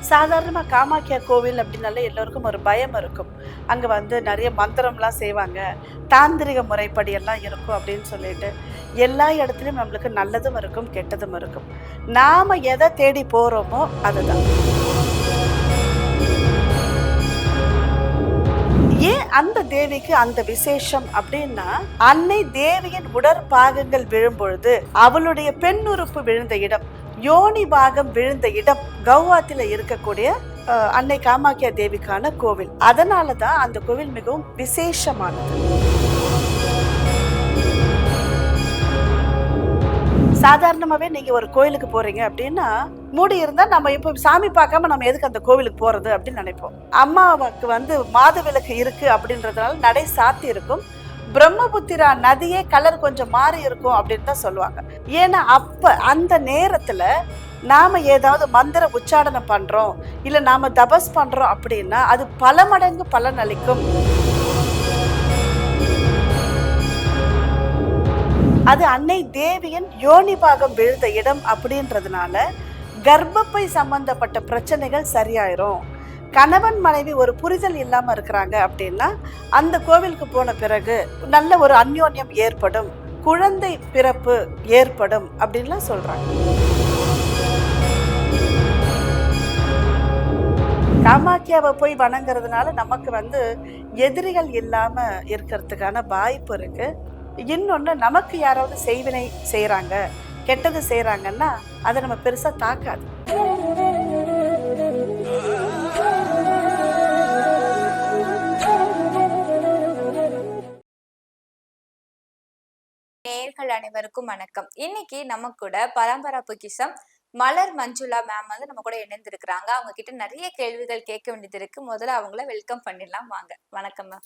சாதாரணமா காமாக்கியா கோவில் அப்படின்னாலே எல்லோருக்கும் ஒரு பயம் இருக்கும். அங்க வந்து நெறைய மந்திரம்லாம் செய்வாங்க. தாந்திரிக முறைப்படி எல்லாம் இருக்கும் அப்படின்னு சொல்லிட்டு, எல்லா இடத்துலயும் நம்மளுக்கு நல்லதும் இருக்கும், கெட்டதும் இருக்கும். நாம எத தேடி போறோமோ அதுதான். ஏன் அந்த தேவிக்கு அந்த விசேஷம் அப்படின்னா, அன்னை தேவியின் உடற்பாகங்கள் விழும்பொழுது, அவளுடைய பெண் உறுப்பு விழுந்த இடம், யோனி பாகம் விழுந்த இடம் கவுஹாத்தில இருக்கக்கூடிய அன்னை காமாக்கியா தேவிக்கான கோவில். அதனால தான் அந்த கோவில் மிகவும் விசேஷமானது. சாதாரணமாவே நீங்க ஒரு கோயிலுக்கு போறீங்க அப்படின்னா, மூடி இருந்தா நம்ம இப்போ சாமி பார்க்காம நம்ம எதுக்கு அந்த கோவிலுக்கு போறது அப்படின்னு நினைப்போம். அம்மாவுக்கு வந்து மாதவிலக்கு இருக்கு அப்படின்றதுனால நடை சாத்தி இருக்கும். பிரம்மபுத்திரா நதியே கலர் கொஞ்சம் மாறி இருக்கும் அப்படின்னு தான் சொல்லுவாங்க. ஏன்னா அப்ப அந்த நேரத்துல நாம ஏதாவது மந்திர உச்சாடனம் பண்றோம், இல்ல நாம தபஸ் பண்றோம் அப்படின்னா அது பல மடங்கு பலன் அளிக்கும். அது அன்னை தேவியின் யோனி பாகம் விழுந்த இடம் அப்படின்றதுனால கர்ப்பப்பை சம்பந்தப்பட்ட பிரச்சனைகள் சரியாயிரும். கணவன் மனைவி ஒரு புரிதல் இல்லாம இருக்கிறாங்க அப்படின்னா அந்த கோவிலுக்கு போன பிறகு நல்ல ஒரு அந்யோன்யம் ஏற்படும், குழந்தை பிறப்பு ஏற்படும் அப்படின்லாம் சொல்றாங்க. காமாக்கியாவை போய் வணங்குறதுனால நமக்கு வந்து எதிரிகள் இல்லாம இருக்கிறதுக்கான வாய்ப்பு இருக்கு. இன்னொன்னு, நமக்கு யாராவது செய்வினை செய்யறாங்க, கெட்டது செய்யறாங்கன்னா அதை நம்ம பெருசா தாக்காது. நேயர்கள் அனைவருக்கும் வணக்கம். இன்னைக்கு நம்ம கூட பரம்பரா பொக்கிஷம் மலர் மஞ்சுளா மேம் வந்து நம்ம கூட இணைந்திருக்கிறாங்க. அவங்க கிட்ட நிறைய கேள்விகள் கேட்க வேண்டியது இருக்கு. முதல்ல அவங்கள வெல்கம் பண்ணிடலாம். வாங்க. வணக்கம் மேம்.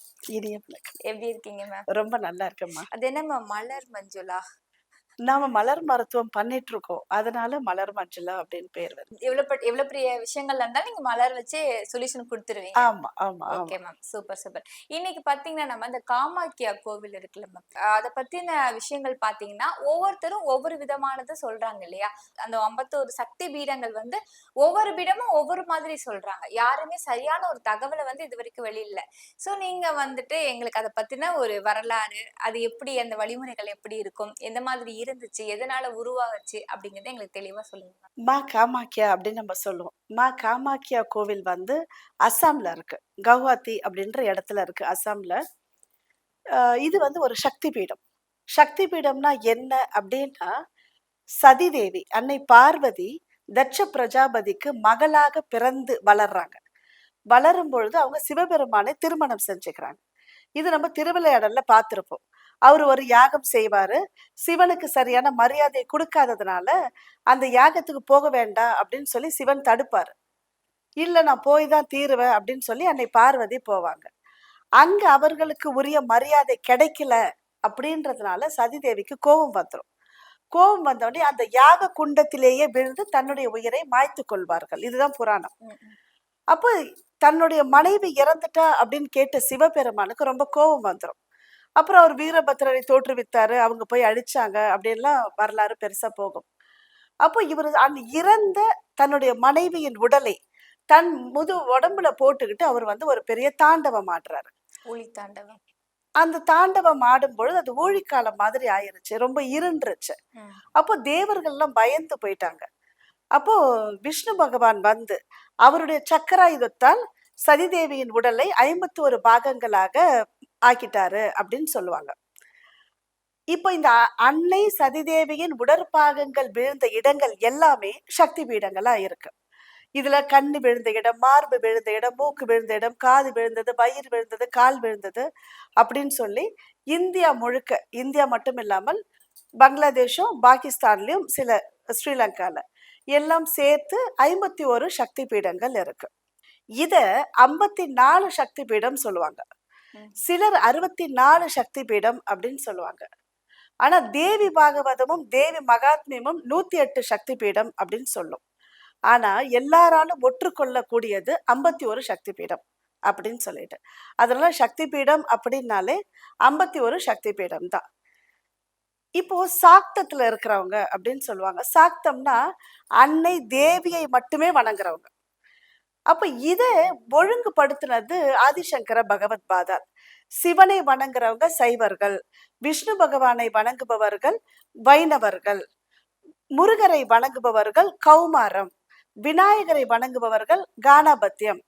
எப்படி இருக்கீங்க மேம்? ரொம்ப நல்லா இருக்கேம்மா. அது என்ன மேம் மலர் மஞ்சுளா? நாம மலர் மருத்துவம் பண்ணிட்டு இருக்கோம், அதனால மலர் மஞ்சுளா அப்படின்னு பேர் வருது. எவ்வளவு பெரிய விஷயங்கள்ல இருந்தாலும் நீங்க மலர் வச்சு சொல்யூஷன் கொடுத்துருவீங்க. ஆமா ஆமா. Okay ma'am, super super. இன்னைக்கு பாத்தீங்கன்னா நம்ம இந்த காமாக்கியா கோவில் இருக்குல்ல மேம், அதை பத்தின விஷயங்கள் பாத்தீங்கன்னா ஒவ்வொருத்தரும் ஒவ்வொரு விதமானது சொல்றாங்க இல்லையா? அந்த 51 சக்தி பீடங்கள் வந்து ஒவ்வொரு பீடமும் ஒவ்வொரு மாதிரி சொல்றாங்க. யாருமே சரியான ஒரு தகவலை வந்து இது வரைக்கும் வெளியில. சோ நீங்க வந்துட்டு எங்களுக்கு அதை பத்தின ஒரு வரலாறு, அது எப்படி, அந்த வழிமுறைகள் எப்படி இருக்கும், எந்த மாதிரி இருந்துச்சு, எதனால உருவாகுச்சு அப்படிங்கறத எங்களுக்கு தெளிவா சொல்லுங்க. மா காமாக்கியா அப்படின்னு நம்ம சொல்லுவோம். மா காமாக்கியா கோவில் வந்து அஸ்ஸாம்ல இருக்கு. கவுஹாத்தி அப்படின்ற இடத்துல இருக்கு அஸ்ஸாம்ல. இது வந்து ஒரு சக்தி பீடம். சக்தி பீடம்னா என்ன அப்படின்னா, சதிதேவி அன்னை பார்வதி தட்ச பிரஜாபதிக்கு மகளாக பிறந்து வளர்றாங்க. வளரும் பொழுது அவங்க சிவபெருமானை திருமணம் செஞ்சுக்கிறாங்க. இது நம்ம திருவிளையாடல்ல பார்த்திருப்போம். அவரு ஒரு யாகம் செய்வாரு. சிவனுக்கு சரியான மரியாதை கொடுக்காததுனால அந்த யாகத்துக்கு போக வேண்டாம் அப்படின்னு சொல்லி சிவன் தடுப்பாரு. இல்ல நான் போய் தான் தீருவேன் அப்படின்னு சொல்லி அன்னை பார்வதி போவாங்க. அங்க அவர்களுக்கு உரிய மரியாதை கிடைக்கல அப்படின்றதுனால சதிதேவிக்கு கோபம் வந்துரும். கோபம் வந்தோடனே அந்த யாக குண்டத்திலேயே விழுந்து தன்னுடைய உயிரை மாய்த்து கொள்வார்கள். இதுதான் புராணம். அப்போ தன்னுடைய மனைவி இறந்துட்டா அப்படின்னு கேட்ட சிவபெருமானுக்கு ரொம்ப கோபம் வந்துடும். அப்புறம் அவர் வீரபத்ரரை தோற்றுவித்தாரு, அவங்க போய் அழிச்சாங்க அப்படின்லாம் வரலாறு பெருசா போகும். அப்போ இவர் இறந்த தன்னுடைய மனைவியின் உடலை தன் உடம்புல போட்டுக்கிட்டு அவர் வந்து ஒரு பெரிய தாண்டவம் ஆடுறாரு. ஒளி தாண்டவம். அந்த தாண்டவம் ஆடும் பொழுது அது ஊழிக்காலம் மாதிரி ஆயிருச்சு, ரொம்ப இருண்டுருச்சு. அப்போ தேவர்கள்லாம் பயந்து போயிட்டாங்க. அப்போ விஷ்ணு பகவான் வந்து அவருடைய சக்கராயுதத்தால் சதிதேவியின் உடலை 51 பாகங்களாக ஆக்கிட்டாரு அப்படின்னு சொல்லுவாங்க. இப்போ இந்த அன்னை சதிதேவியின் உடற்பாகங்கள் விழுந்த இடங்கள் எல்லாமே சக்தி பீடங்களா இருக்கு. இதுல கண்ணு விழுந்த இடம், மார்பு விழுந்த இடம், மூக்கு விழுந்த இடம், காது விழுந்தது, வயிறு விழுந்தது, கால் விழுந்தது அப்படின்னு சொல்லி இந்தியா முழுக்க, இந்தியா மட்டும் இல்லாமல் பங்களாதேஷும் பாகிஸ்தான்லயும் சில ஸ்ரீலங்கால எல்லாம் சேர்த்து 51 சக்தி பீடங்கள் இருக்கு. இத 54 சக்தி பீடம் சொல்லுவாங்க. சிலர் 64 சக்தி பீடம் அப்படின்னு சொல்லுவாங்க. ஆனா தேவி பாகவதமும் தேவி மகாத்மியமும் 108 சக்தி பீடம் அப்படின்னு சொல்லும். ஆனா எல்லாராலும் ஒற்றுக்கொள்ளக்கூடியது 51 சக்தி பீடம் அப்படின்னு சொல்லிட்டு, அதனால சக்தி பீடம் அப்படின்னாலே 51 சக்தி பீடம் தான். இப்போ சாக்தத்துல இருக்கிறவங்க அப்படின்னு சொல்லுவாங்க. சாக்தம்னா அன்னை தேவியை மட்டுமே வணங்குறவங்க. அப்ப இத ஒழுங்குபடுத்தினது ஆதிசங்கர பகவத் பாதால். சிவனை வணங்குறவங்க சைவர்கள், விஷ்ணு பகவானை வணங்குபவர்கள் வைணவர்கள், முருகரை வணங்குபவர்கள் கௌமாரம், விநாயகரை வணங்குபவர்கள் கானாபத்தியம்,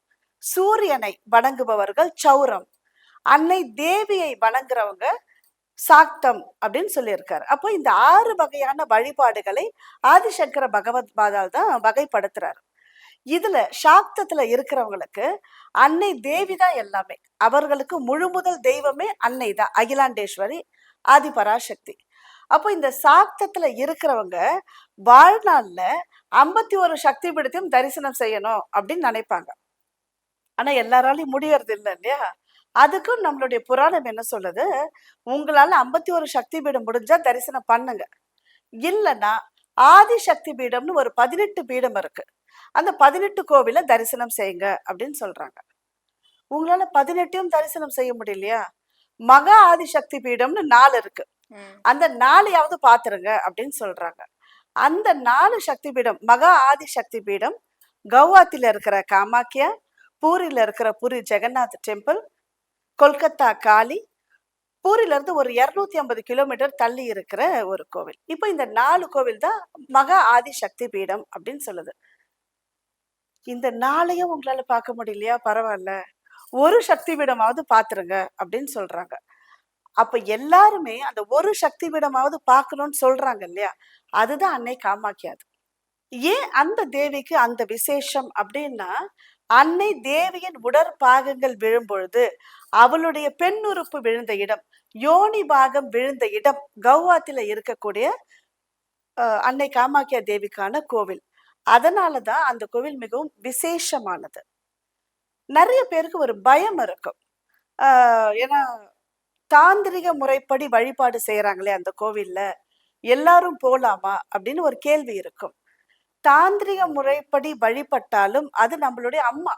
சூரியனை வணங்குபவர்கள் சௌரம், அன்னை தேவியை வணங்குறவங்க சாக்தம் அப்படின்னு சொல்லியிருக்காரு. அப்போ இந்த 6 வகையான வழிபாடுகளை ஆதிசங்கர பகவத் பாதால் தான் வகைப்படுத்துறாரு. இதுல சாக்தத்துல இருக்கிறவங்களுக்கு அன்னை தேவி தான் எல்லாமே. அவர்களுக்கு முழு முதல் தெய்வமே அன்னை தான், அகிலாண்டேஸ்வரி, ஆதிபராசக்தி. அப்போ இந்த சாக்தத்துல இருக்கிறவங்க வாழ்நாள்ல 51 சக்தி பீடத்தையும் தரிசனம் செய்யணும் அப்படின்னு நினைப்பாங்க. ஆனா எல்லாராலையும் முடியறது இல்லை இல்லையா? அதுக்கும் நம்மளுடைய புராணம் என்ன சொல்லுது, உங்களால 51 சக்தி பீடம் முடிஞ்சா தரிசனம் பண்ணுங்க, இல்லைன்னா ஆதிசக்தி பீடம்னு ஒரு 18 பீடம் இருக்கு, அந்த 18 கோவில தரிசனம் செய்யுங்க அப்படின்னு சொல்றாங்க. உங்களால 18யும் தரிசனம் செய்ய முடியலையா? மகா ஆதிசக்தி பீடம்னு 4 இருக்கு, அந்த 4யாவது பாத்துருங்க அப்படின்னு சொல்றாங்க. அந்த 4 சக்தி பீடம், மகா ஆதிசக்தி பீடம் கவுஹாத்தில இருக்கிற காமாக்கியா, பூரியில இருக்கிற பூரி ஜெகநாத் டெம்பிள், கொல்கத்தா காளி, பூரில இருந்து ஒரு 250 கிலோமீட்டர் தள்ளி இருக்கிற ஒரு கோவில். இப்போ இந்த 4 கோவில் தான் மகா ஆதிசக்தி பீடம் அப்படின்னு சொல்லுது. இந்த 4ஐயும் உங்களால பார்க்க முடியலையா? பரவாயில்ல, ஒரு சக்தி பீடமாவது பாத்துருங்க அப்படின்னு சொல்றாங்க. அப்ப எல்லாருமே அந்த ஒரு சக்தி பீடமாவது பார்க்கணும்னு சொல்றாங்க இல்லையா? அதுதான் அன்னை காமாக்கியாது. ஏன் அந்த தேவிக்கு அந்த விசேஷம் அப்படின்னா, அன்னை தேவியின் உடற்பாகங்கள் விழும் பொழுது அவளுடைய பெண் உறுப்பு விழுந்த இடம், யோனி பாகம் விழுந்த இடம் கவுஹாத்தில இருக்கக்கூடிய அன்னை காமாக்கியா தேவிக்கான கோவில். அதனாலதான் அந்த கோவில் மிகவும் விசேஷமானது. நிறைய பேருக்கு ஒரு பயம் இருக்கும். ஏன்னா தாந்திரிக முறைப்படி வழிபாடு செய்யறாங்களே அந்த கோவில்ல, எல்லாரும் போலாமா அப்படின்னு ஒரு கேள்வி இருக்கும். தாந்திரிக முறைப்படி வழிபட்டாலும் அது நம்மளுடைய அம்மா.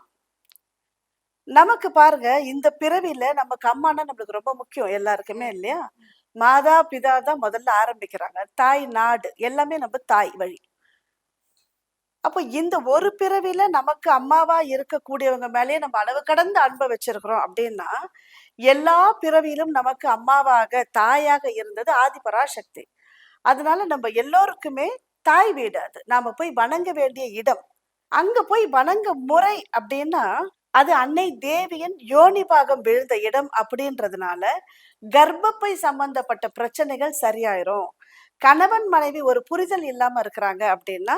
நமக்கு பாருங்க, இந்த பிறவில நமக்கு அம்மானா நம்மளுக்கு ரொம்ப முக்கியம் எல்லாருக்குமே இல்லையா? மாதா பிதா தான் முதல்ல ஆரம்பிக்கிறாங்க, தாய் நாடு எல்லாமே நம்ம தாய் வழி. அப்போ இந்த ஒரு பிறவில நமக்கு அம்மாவா இருக்கக்கூடியவங்க மேலேயே நம்ம அளவு கடந்த அன்பை வச்சிருக்கிறோம் அப்படின்னா, எல்லா பிறவியிலும் நமக்கு அம்மாவாக தாயாக இருந்தது ஆதிபராசக்தி. அதனால நம்ம எல்லோருக்குமே தாய் வீடு அது, நாம போய் வணங்க வேண்டிய இடம். அங்க போய் வணங்க முறை அப்படின்னா, அது அன்னை தேவியின் யோனி பாகம் விழுந்த இடம் அப்படின்றதுனால கர்ப்பப்பை சம்பந்தப்பட்ட பிரச்சனைகள் சரியாயிரும். கணவன் மனைவி ஒரு புரிதல் இல்லாம இருக்கிறாங்க அப்படின்னா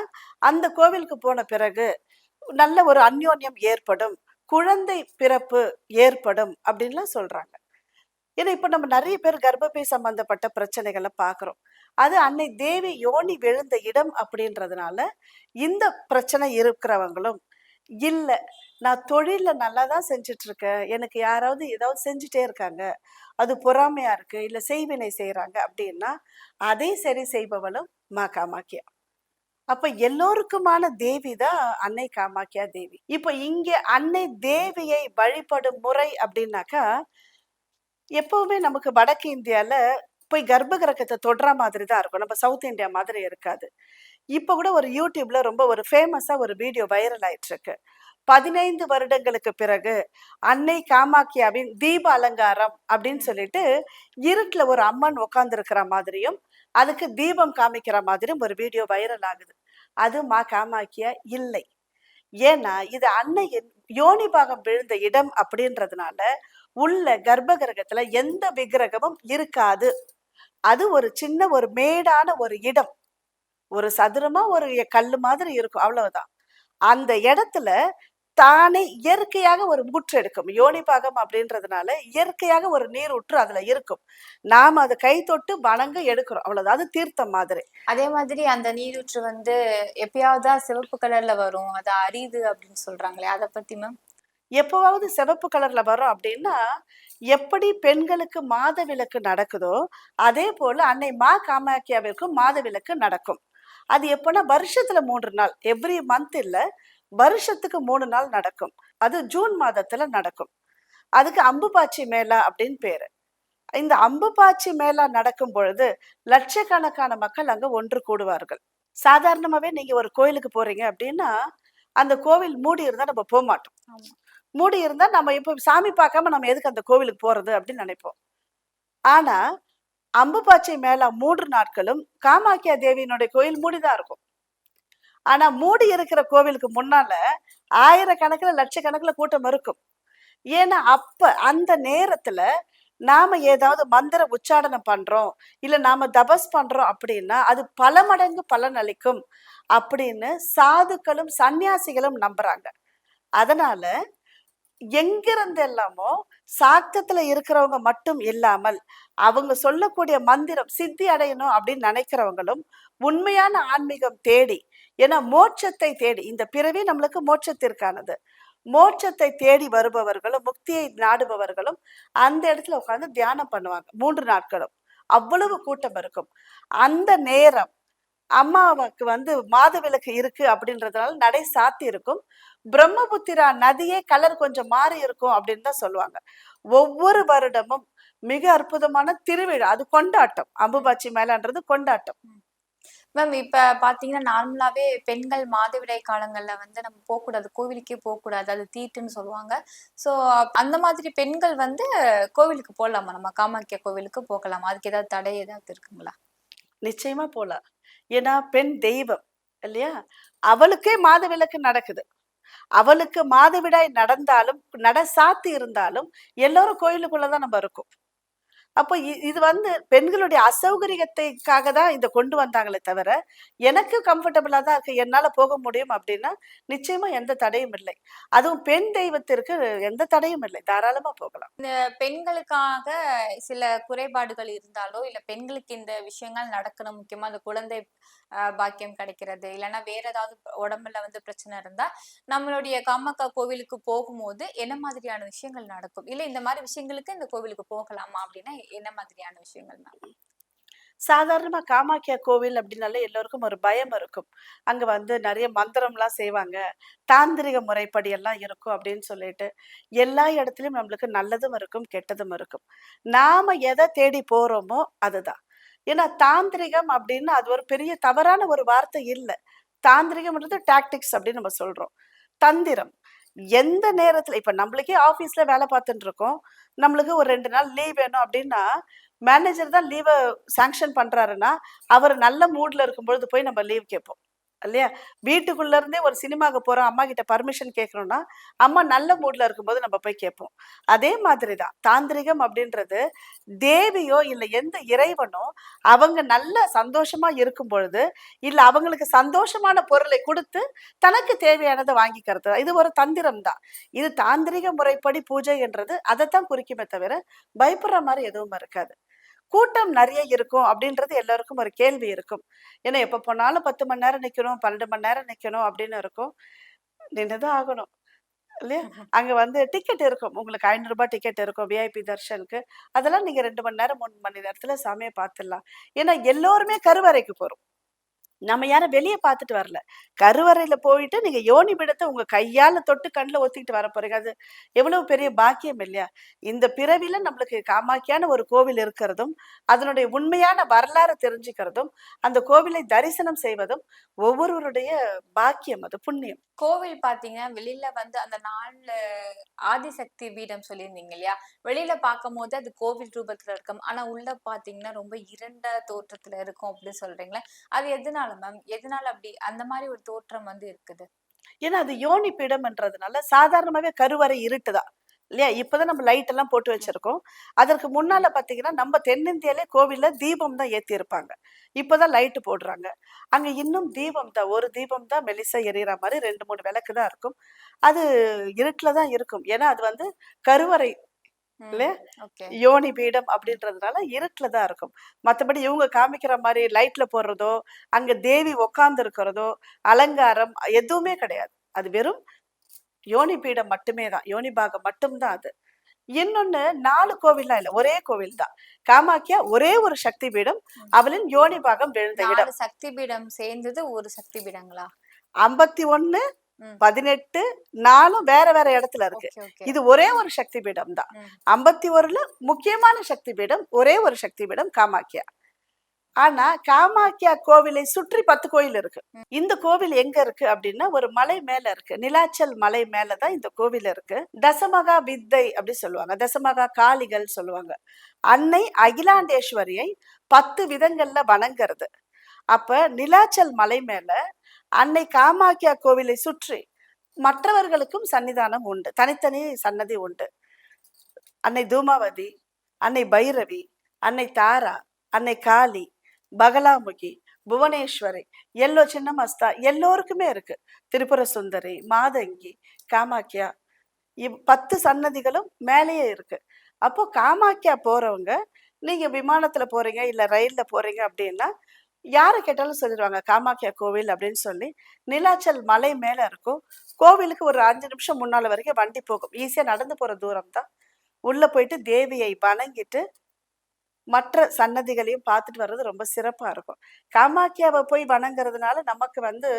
அந்த கோவிலுக்கு போன பிறகு நல்ல ஒரு அந்யோன்யம் ஏற்படும், குழந்தை பிறப்பு ஏற்படும் அப்படின்லாம் சொல்றாங்க. ஏன்னா இப்ப நம்ம நிறைய பேர் கர்ப்பப்பை சம்பந்தப்பட்ட பிரச்சனைகளை பாக்குறோம். அது அன்னை தேவி யோனி விழுந்த இடம் அப்படின்றதுனால இந்த பிரச்சனை இருக்கிறவங்களும், இல்ல நான் தொழில்ல நல்லா தான் செஞ்சுட்டு இருக்கேன், எனக்கு யாராவது ஏதாவது செஞ்சுட்டே இருக்காங்க, அது பொறாமையா இருக்கு, இல்ல செய்வினை செய்யறாங்க அப்படின்னா அதை சரி செய்பவளும் மா காமாக்கியா. அப்ப எல்லோருக்குமான தேவி தான் அன்னை காமாக்கியா தேவி. இப்ப இங்க அன்னை தேவியை வழிபடும் முறை அப்படின்னாக்கா, எப்பவுமே நமக்கு வடக்கு இந்தியால போய் கர்ப்ப கிரகத்தை தொடுற மாதிரி தான் இருக்கும், நம்ம சவுத் இந்தியா மாதிரி இருக்காது. இப்ப கூட ஒரு யூடியூப்ல ரொம்ப ஒரு ஃபேமஸா ஒரு வீடியோ வைரல் ஆயிட்டு இருக்கு. 15 வருடங்களுக்கு பிறகு அன்னை காமாக்கியாவின் தீப அலங்காரம் அப்படின்னு சொல்லிட்டு இருட்டுல ஒரு அம்மன் உட்கார்ந்து இருக்கிற மாதிரியும் அதுக்கு தீபம் காமிக்கிற மாதிரியும் ஒரு வீடியோ வைரல் ஆகுது. அது மா காமாக்கியா இல்லை. ஏன்னா இது அன்னையின் யோனி பாகம் விழுந்த இடம் அப்படின்றதுனால உள்ள கர்ப்ப கிரகத்துல எந்த விக்கிரகமும் இருக்காது. அது ஒரு சின்ன ஒரு மேடான ஒரு இடம், ஒரு சதுரமா ஒரு கல்லு மாதிரி இருக்கும், அவ்வளவுதான். அந்த இடத்துல தானே இயற்கையாக ஒரு ஊற்று எடுக்கும். யோனி பாகம் அப்படின்றதுனால இயற்கையாக ஒரு நீர் ஊற்று அதுல இருக்கும். நாம அதை கை தொட்டு வணங்க எடுக்கிறோம், அவ்வளவுதான். அது தீர்த்தம் மாதிரி. அதே மாதிரி அந்த நீரூற்று வந்து எப்பயாவது சிவப்பு கலர்ல வரும், அது அரிது அப்படின்னு சொல்றாங்களே, அதை பத்தி மேம்? எப்பவாவது சிவப்பு கலர்ல வரும் அப்படின்னா, எப்படி பெண்களுக்கு மாதவிலக்கு நடக்குதோ அதே போல அன்னை மா காமாக்கியாவிற்கும் மாதவிலக்கு நடக்கும். அது எப்பன்னா வருஷத்துல 3 நாள், எவ்ரி மந்த் இல்ல, வருஷத்துக்கு 3 நாள் நடக்கும். அது ஜூன் மாதத்துல நடக்கும். அதுக்கு அம்புபாச்சி மேளா அப்படின்னு பேரு. இந்த அம்புபாச்சி மேளா நடக்கும் பொழுது லட்சக்கணக்கான மக்கள் அங்க ஒன்று கூடுவார்கள். சாதாரணமாவே நீங்க ஒரு கோயிலுக்கு போறீங்க அப்படின்னா அந்த கோவில் மூடி இருந்தா நம்ம போக மாட்டோம். ஆமா. மூடி இருந்தா நம்ம இப்ப சாமி பார்க்காம நம்ம எதுக்கு அந்த கோவிலுக்கு போறது அப்படின்னு நினைப்போம். ஆனா அம்புபாச்சை மேளா 3 நாட்களும் காமாக்கியா தேவியினுடைய கோயில் மூடிதான் இருக்கும். ஆனா மூடி இருக்கிற கோவிலுக்கு முன்னால ஆயிரக்கணக்குல லட்சக்கணக்குல கூட்டம் இருக்கும். ஏன்னா அப்ப அந்த நேரத்துல நாம ஏதாவது மந்திர உச்சாடனம் பண்றோம், இல்ல நாம தபஸ் பண்றோம் அப்படின்னா அது பல மடங்கு பலன் அளிக்கும் அப்படின்னு சாதுக்களும் சன்னியாசிகளும் நம்புறாங்க. அதனால எங்கிருந்து எல்லாமோ சாக்தத்துல இருக்கிறவங்க மட்டும் இல்லாமல் அவங்க சொல்லக்கூடிய மந்திரம் சித்தி அடையணும் அப்படின்னு நினைக்கிறவங்களும் உண்மையான ஆன்மீகம் தேடி, ஏன்னா மோட்சத்தை தேடி, இந்த பிறவி நம்மளுக்கு மோட்சத்திற்கானது, மோட்சத்தை தேடி வருபவர்களும் முக்தியை நாடுபவர்களும் அந்த இடத்துல உட்கார்ந்து தியானம் பண்ணுவாங்க 3 நாட்களும். அவ்வளவு கூட்டம் இருக்கும். அந்த நேரம் அம்மாவுக்கு மாதவிலக்கு இருக்கு அப்படின்றதுனால நடை சாத்தி இருக்கும். பிரம்மபுத்திரா நதியே கலர் கொஞ்சம் மாறி இருக்கும் அப்படின்னு தான் சொல்லுவாங்க. ஒவ்வொரு வருடமும் மிக அற்புதமான திருவிழா, அது கொண்டாட்டம். அம்புபாச்சி மேளான்றது கொண்டாட்டம். மேம் இப்ப பாத்தீங்கன்னா நார்மலாவே பெண்கள் மாதவிடாய் காலங்கள்ல நம்ம போகக்கூடாது, கோவிலுக்கே போகக்கூடாது, அது தீட்டுன்னு சொல்லுவாங்க. சோ அந்த மாதிரி பெண்கள் கோவிலுக்கு போகலாமா? நம்ம காமாக்கியா கோவிலுக்கு போகலாமா? அதுக்கு ஏதாவது தடை ஏதாவது இருக்குங்களா? நிச்சயமா போலாம். ஏன்னா பெண் தெய்வம் இல்லையா? அவளுக்கே மாதவிலக்கு நடக்குது. அவளுக்கு மாதவிடாய் நடந்தாலும் நட சாத்தி இருந்தாலும் எல்லாரும் கோயிலுக்குள்ளதான் நம்ம இருக்கோம். அப்போ இது பெண்களுடைய அசௌகரியத்தைக்காக தான் இத கொண்டு வந்தாங்களே தவிர, எனக்கு கம்ஃபர்டபுளா தான் இருக்கு, என்னால போக முடியும் அப்படின்னா, நிச்சயமா எந்த தடையும் இல்லை. அதுவும் பெண் தெய்வத்திற்கு எந்த தடையும் இல்லை. தாராளமா போகலாம். பெண்களுக்காக சில குறைபாடுகள் இருந்தாலோ, இல்ல பெண்களுக்கு இந்த விஷயங்கள் நடக்கணும், முக்கியமா அந்த குழந்தை பாக்கியம் கிடைக்கிறது, இல்லைன்னா வேற ஏதாவது உடம்புல பிரச்சனை இருந்தா, நம்மளுடைய காமாக்கா கோவிலுக்கு போகும்போது என்ன மாதிரியான விஷயங்கள் நடக்கும்? இல்ல இந்த மாதிரி விஷயங்களுக்கு இந்த கோவிலுக்கு போகலாமா அப்படின்னா என்ன மாதிரியான விஷயங்கள் மேம்? சாதாரணமா காமாக்கியா கோவில் அப்படின்னாலே எல்லோருக்கும் ஒரு பயம் இருக்கும். அங்க நிறைய மந்திரம்லாம் செய்வாங்க. தாந்திரிக முறைப்படி எல்லாம் இருக்கும் அப்படின்னு சொல்லிட்டு, எல்லா இடத்துலயும் நம்மளுக்கு நல்லதும் இருக்கும், கெட்டதும் இருக்கும். நாம எத தேடி போறோமோ அதுதான். ஏன்னா தாந்திரிகம் அப்படின்னு அது ஒரு பெரிய தவறான ஒரு வார்த்தை இல்ல. தாந்திரிகம்ன்றது டாக்டிக்ஸ் அப்படின்னு நம்ம சொல்றோம். தந்திரம். எந்த நேரத்துல இப்ப நம்மளுக்கே ஆபீஸ்ல வேலை பார்த்துட்டு இருக்கோம். நம்மளுக்கு ஒரு 2 நாள் லீவ் வேணும் அப்படின்னா, மேனேஜர் தான் லீவ சாங்ஷன் பண்றாருன்னா, அவரு நல்ல மூட்ல இருக்கும்பொழுது போய் நம்ம லீவ் கேட்போம். இல்லையா? வீட்டுக்குள்ள இருந்தே ஒரு சினிமாக்கு போறோம், அம்மா கிட்ட பர்மிஷன் கேட்கணும்னா, அம்மா நல்ல மூட்ல இருக்கும்போது நம்ம போய் கேட்போம். அதே மாதிரி தான் தாந்திரிகம் அப்படின்றது தேவியோ இல்ல எந்த இறைவனோ அவங்க நல்ல சந்தோஷமா இருக்கும் பொழுது, இல்ல அவங்களுக்கு சந்தோஷமான பொருளை குடுத்து தனக்கு தேவையானத வாங்கிக்கிறது. இது ஒரு தந்திரம் தான். இது தாந்திரிக முறைப்படி பூஜை என்றது அதத்தான் குறிக்குமே தவிர, பயப்படுற மாரி எதுவும் இருக்காது. கூட்டம் நெறைய இருக்கும் அப்படின்றது எல்லாருக்கும் ஒரு கேள்வி இருக்கும். ஏன்னா எப்ப போனாலும் 10 மணி நேரம் நிக்கணும், 12 மணி நேரம் நிக்கணும் அப்படின்னு இருக்கும். நின்னுதான் ஆகணும். இல்லையா? அங்க டிக்கெட் இருக்கும். உங்களுக்கு ரூ. 500 டிக்கெட் இருக்கும் விஐபி தர்ஷனுக்கு. அதெல்லாம் நீங்க 2 மணி நேரம், 3 மணி நேரத்துல சாமிய பார்த்துடலாம். ஏன்னா எல்லோருமே கருவறைக்கு போறோம். நம்ம யாரும் வெளிய பார்த்துட்டு வரல. கருவறையில போயிட்டு நீங்க யோனி பிடத்த உங்க கையால தொட்டு கண்ல ஒத்திக்கிட்டு வர போறீங்க. அது எவ்வளவு பெரிய பாக்கியம் இல்லையா? இந்த பிறவில நம்மளுக்கு காமாக்கியான ஒரு கோவில் இருக்கிறதும், அதனுடைய உண்மையான வரலாறு தெரிஞ்சுக்கிறதும், அந்த கோவிலை தரிசனம் செய்வதும் ஒவ்வொருவருடைய பாக்கியம், அது புண்ணியம். கோவில் பாத்தீங்கன்னா வெளியில அந்த 4 ஆதிசக்தி பீடம் சொல்லியிருந்தீங்க இல்லையா? வெளியில பார்க்கும்போது அது கோவில் ரூபத்துல இருக்கும். ஆனா உள்ள பாத்தீங்கன்னா ரொம்ப இருண்ட தோற்றத்துல இருக்கும் அப்படின்னு சொல்றீங்களே. அது எதனால மேம்? எதனால அப்படி அந்த மாதிரி ஒரு தோற்றம் இருக்குது? ஏன்னா அது யோனி பீடம்ன்றதுனால சாதாரணமாவே கருவறை இருட்டுதான். இல்லையா? இப்பதான் நம்ம லைட் எல்லாம் போட்டு வச்சிருக்கோம். அதற்கு முன்னால பாத்தீங்கன்னா, நம்ம தென்னிந்தியாலே கோவில்ல தீபம் தான் ஏத்தி இருப்பாங்க. இப்பதான் லைட் போடுறாங்க. அங்க இன்னும் தீபம் தான். ஒரு தீபம் தான் மெலிசா எரியிற மாரி 2, 3 விளக்கு தான் இருக்கும். அது இருட்டுல தான் இருக்கும். ஏன்னா அது கருவறை இல்லையா? ஓகே. யோனி பீடம் அப்படின்றதுனால இருட்டுல தான் இருக்கும். மத்தபடி இவங்க காமிக்கிற மாரி லைட்ல போடுறதோ, அங்க தேவி உட்கார்ந்து இருக்கிறதோ, அலங்காரம் எதுவுமே கிடையாது. அது வெறும் யோனி பீடம் மட்டுமே தான். யோனி பாகம் மட்டும் தான் அது. இன்னொன்னு 4 கோவில்லாம் இல்ல. ஒரே கோவில் தான். காமாக்கியா ஒரே ஒரு சக்தி பீடம். அவளின் யோனி பாகம் விழுந்த 4 இடம். சக்தி பீடம் சேர்ந்தது ஒரு சக்தி பீடங்களா? 51, ம். 18, 4ம் வேற வேற இடத்துல இருக்கு. Okay, okay. இது ஒரே ஒரு சக்தி பீடம் தான். ம். 51ல முக்கியமான சக்தி பீடம், ஒரே ஒரு சக்தி பீடம் காமாக்கியா. ஆனா காமாக்கியா கோவிலை சுற்றி 10 கோயில் இருக்கு. இந்த கோவில் எங்க இருக்கு அப்படின்னா ஒரு மலை மேல இருக்கு. நிலாச்சல் மலை மேல தான் இந்த கோவில் இருக்கு. தசமகா வித்தை அப்படி சொல்லுவாங்க. தசமகா காளிகள் சொல்லுவாங்க. அன்னை அகிலாண்டேஸ்வரியை 10 விதங்கள்ல வணங்குறது. அப்ப நிலாச்சல் மலை மேல அன்னை காமாக்கியா கோவிலை சுற்றி மற்றவர்களுக்கும் சன்னிதானம் உண்டு. தனித்தனி சன்னதி உண்டு. அன்னை தூமாவதி, அன்னை பைரவி, அன்னை தாரா, அன்னை காளி, பகலாமுகி, புவனேஸ்வரி, சின்னமஸ்தா எல்லோருக்குமே இருக்கு. திரிபுர சுந்தரி, மாதங்கி, காமாக்கியா 10 சன்னதிகளும் மேலேயே இருக்கு. அப்போ காமாக்கியா போறவங்க நீங்க விமானத்துல போறீங்க இல்ல ரயில்ல போறீங்க அப்படின்னா யாரை கேட்டாலும் சொல்லிடுவாங்க காமாக்கியா கோவில் அப்படின்னு சொல்லி. நிலாச்சல் மலை மேல இருக்கும். கோவிலுக்கு ஒரு 5 நிமிஷம் முன்னால வரைக்கும் வண்டி போகும். ஈஸியா நடந்து போற தூரம் தான். உள்ள போயிட்டு தேவியை வணங்கிட்டு மற்ற சன்னதிகளையும் பார்த்துட்டு வர்றது ரொம்ப சிறப்பா இருக்கும். காமாக்கியாவை போய் வணங்குறதுனால நமக்கு வந்து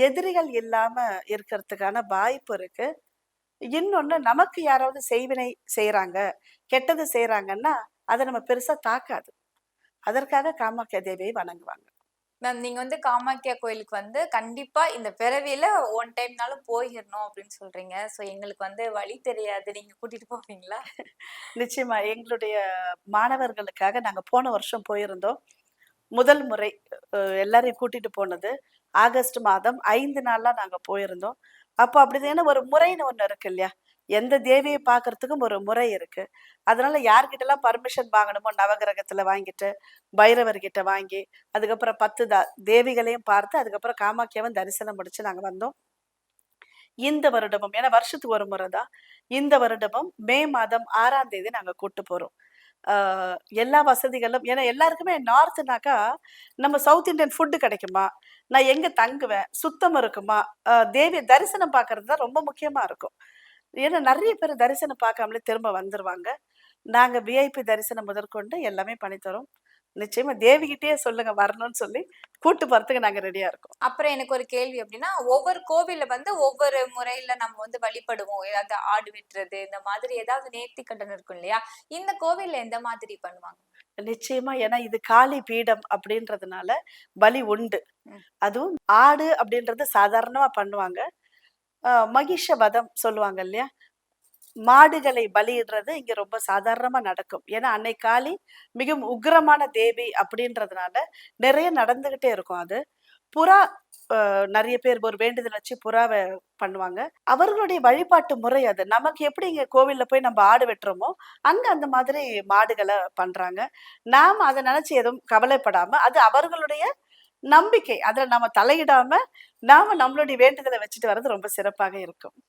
எதிரிகள் இல்லாம இருக்கிறதுக்கான வாய்ப்பு இருக்கு. இன்னொன்னு நமக்கு யாராவது செய்வினை செய்றாங்க, கெட்டது செய்றாங்கன்னா அதை நம்ம பெருசா தாக்காது. அதற்காக காமாக்கியா தேவியை வணங்குவாங்க. மேம் நீங்க வந்து காமாக்கியா கோயிலுக்கு வந்து கண்டிப்பா இந்த பிறவியில ஒன் டைம்னாலும் போயிரணும் அப்படின்னு சொல்றீங்க. சோ எங்களுக்கு வந்து வழி தெரியாது. நீங்க கூட்டிட்டு போவீங்களா? நிச்சயமா எங்களுடைய மாணவர்களுக்காக நாங்க போன வருஷம் போயிருந்தோம். முதல் முறை எல்லாரையும் கூட்டிட்டு போனது. ஆகஸ்ட் மாதம் 5 நாளா நாங்க போயிருந்தோம். அப்போ அப்படிதான ஒரு முறைன்னு ஒண்ணு இருக்கு இல்லையா? எந்த தேவியை பார்க்கறதுக்கும் ஒரு முறை இருக்கு. அதனால யார்கிட்டலாம் பர்மிஷன் வாங்கணுமோ நவகிரகத்துல வாங்கிட்டு, பைரவர்கிட்ட வாங்கி, அதுக்கப்புறம் 10 தேவிகளையும் பார்த்து, அதுக்கப்புறம் காமாக்கியாவும் தரிசனம் முடிச்சு நாங்க வந்தோம். இந்த வருடமும் ஏன்னா வருஷத்துக்கு ஒரு முறை தான். இந்த வருடமும் மே மாதம் 6ஆம் தேதி நாங்க கூட்டு போறோம். ஆ எல்லா வசதிகளும் ஏன்னா எல்லாருக்குமே நார்த்னாக்கா, நம்ம சவுத் இண்டியன் ஃபுட் கிடைக்குமா? நான் எங்க தங்குவேன்? சுத்தம் இருக்குமா? தேவிய தரிசனம் பார்க்கறது தான் ரொம்ப முக்கியமா இருக்கும். ஏன்னா நெறைய பேர் தரிசனம் பார்க்காமலே திரும்ப வந்துருவாங்க. நாங்க விஐபி தரிசனம் முதற்கொண்டு எல்லாமே பண்ணி தரோம். நிச்சயமா தேவிகிட்டயே சொல்லுங்க வரணும்னு சொல்லி, கூட்டு போறதுக்கு நாங்க ரெடியா இருக்கோம். அப்புறம் எனக்கு ஒரு கேள்வி அப்படின்னா, ஒவ்வொரு கோவில்ல வந்து ஒவ்வொரு முறையில நம்ம வந்து வழிபடுவோம். ஏதாவது ஆடு வெட்டுறது, இந்த மாதிரி ஏதாவது நேர்த்திக்கடன் இருக்கும் இல்லையா? இந்த கோவில்ல எந்த மாதிரி பண்ணுவாங்க? நிச்சயமா. ஏன்னா இது காளி பீடம் அப்படின்றதுனால பலி உண்டு. ம். அதுவும் ஆடு அப்படின்றது சாதாரணமா பண்ணுவாங்க. மகிஷ வதம் சொல்லுவாங்க இல்லையா? மாடுகளை பலியிடுறது இங்க ரொம்ப சாதாரணமா நடக்கும். ஏன்னா அன்னை காளி மிகவும் உக்கிரமான தேவி அப்படின்றதுனால நிறைய நடந்துகிட்டே இருக்கும் அது. புறா நெறைய பேர் ஒரு வேண்டுதல் வச்சு புறாவ பண்ணுவாங்க. அவர்களுடைய வழிபாட்டு முறை அது. நமக்கு எப்படி இங்க கோவில்ல போய் நம்ம ஆடு வெட்டுறோமோ, அங்க அந்த மாதிரி மாடுகள பண்றாங்க. நாம அத நினைச்சு எதுவும் கவலைப்படாம, அது அவர்களுடைய நம்பிக்கை. அதுல நாம தலையிடாம, நாம நம்மளுடைய வேண்டுதல வச்சுட்டு வர்றது ரொம்ப சிறப்பாக இருக்கும்.